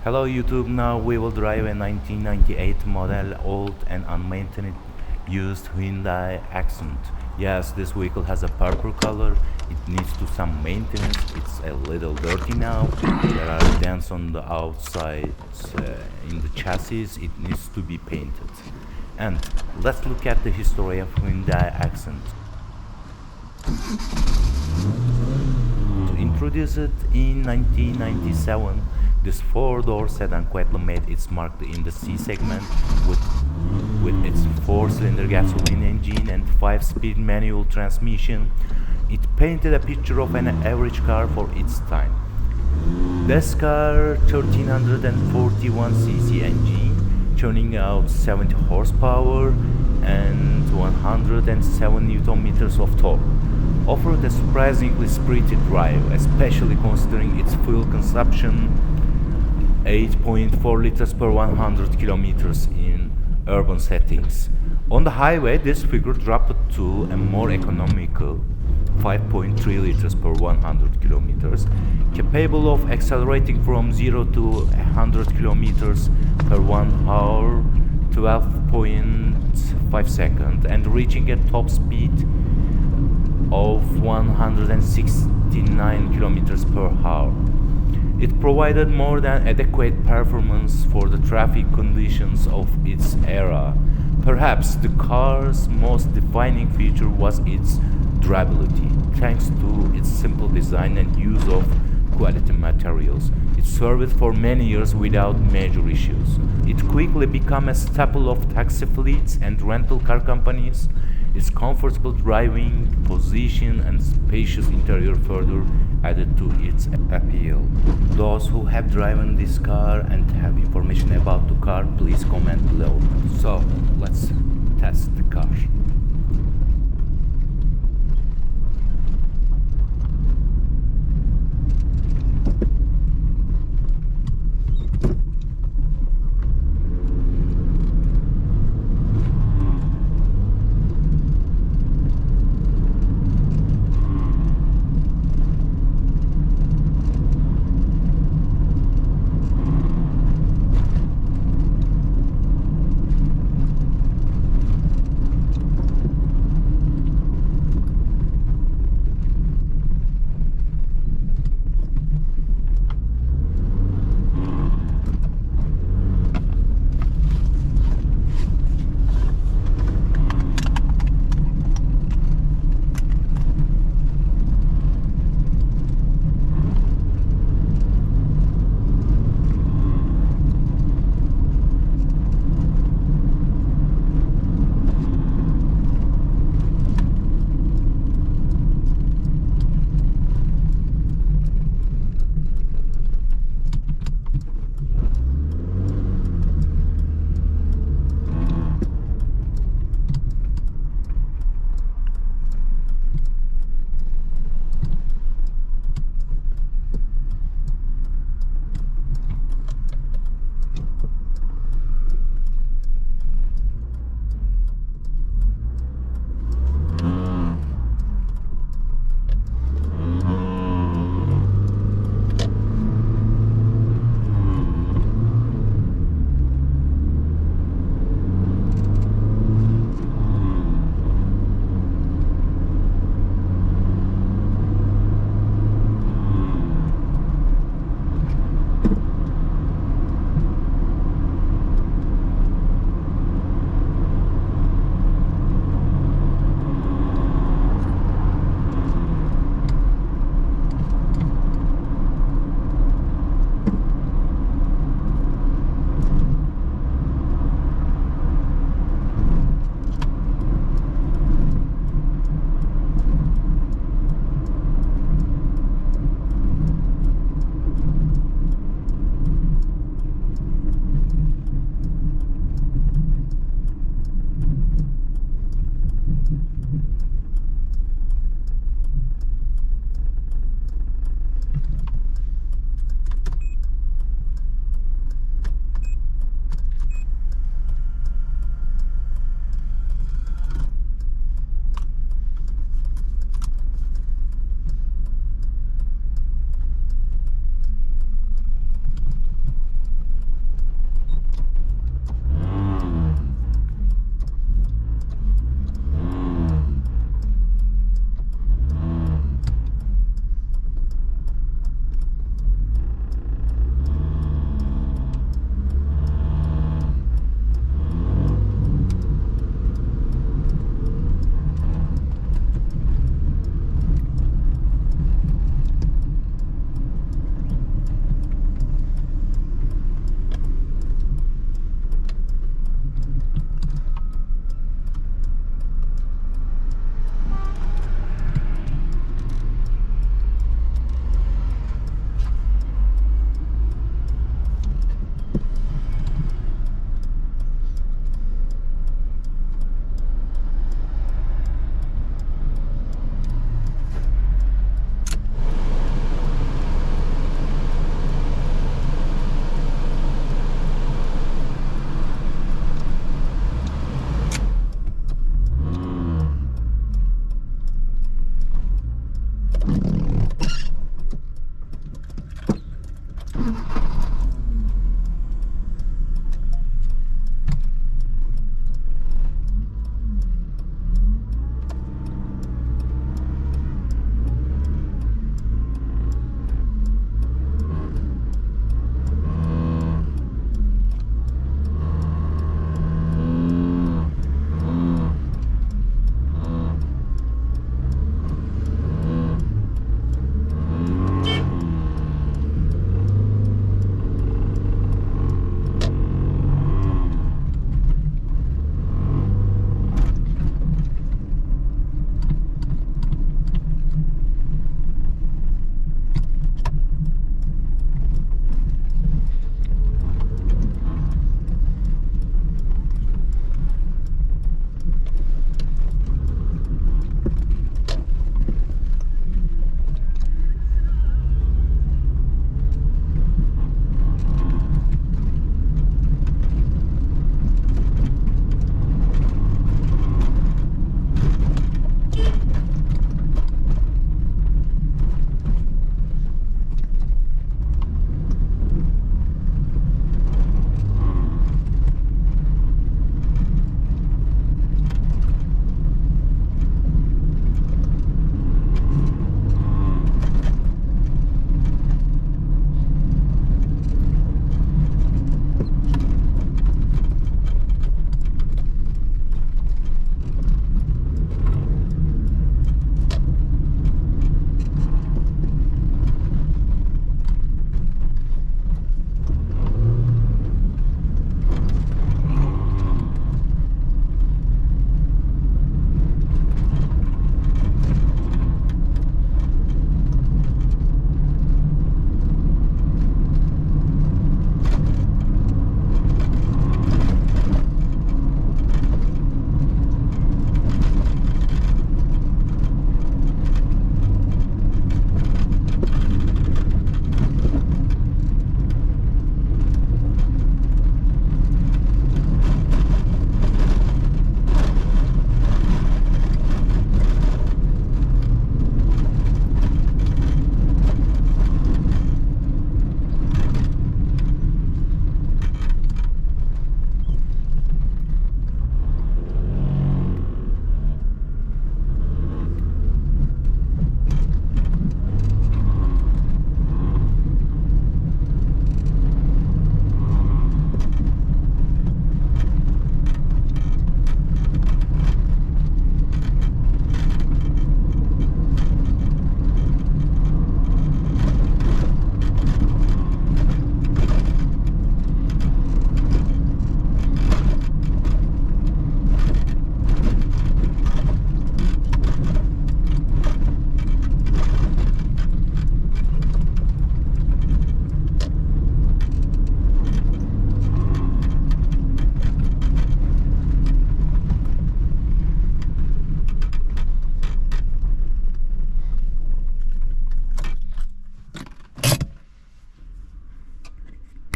Hello YouTube, now we will drive a 1998 model old and unmaintained used Hyundai Accent. Yes, this vehicle has a purple color, it needs to some maintenance, it's a little dirty now, there are dents on the outside in the chassis, it needs to be painted. And let's look at the history of Hyundai Accent. Introduced in 1997, this four-door sedan quietly made its mark in the C segment with its four-cylinder gasoline engine and five-speed manual transmission. It painted a picture of an average car for its time. This car 1341cc engine, churning out 70 horsepower and 107 newton meters of torque, offered a surprisingly spirited drive, especially considering its fuel consumption 8.4 liters per 100 kilometers in urban settings. On the highway, this figure dropped to a more economical 5.3 liters per 100 kilometers, capable of accelerating from 0 to 100 kilometers per 1 hour 12.5 seconds and reaching a top speed of 169 kilometers per hour. It provided more than adequate performance for the traffic conditions of its era. Perhaps the car's most defining feature was its durability. Thanks to its simple design and use of quality materials, it served for many years without major issues. It quickly became a staple of taxi fleets and rental car companies. Its comfortable driving position and spacious interior further added to its appeal. Those who have driven this car and have information about the car, please comment below. So, let's test the car.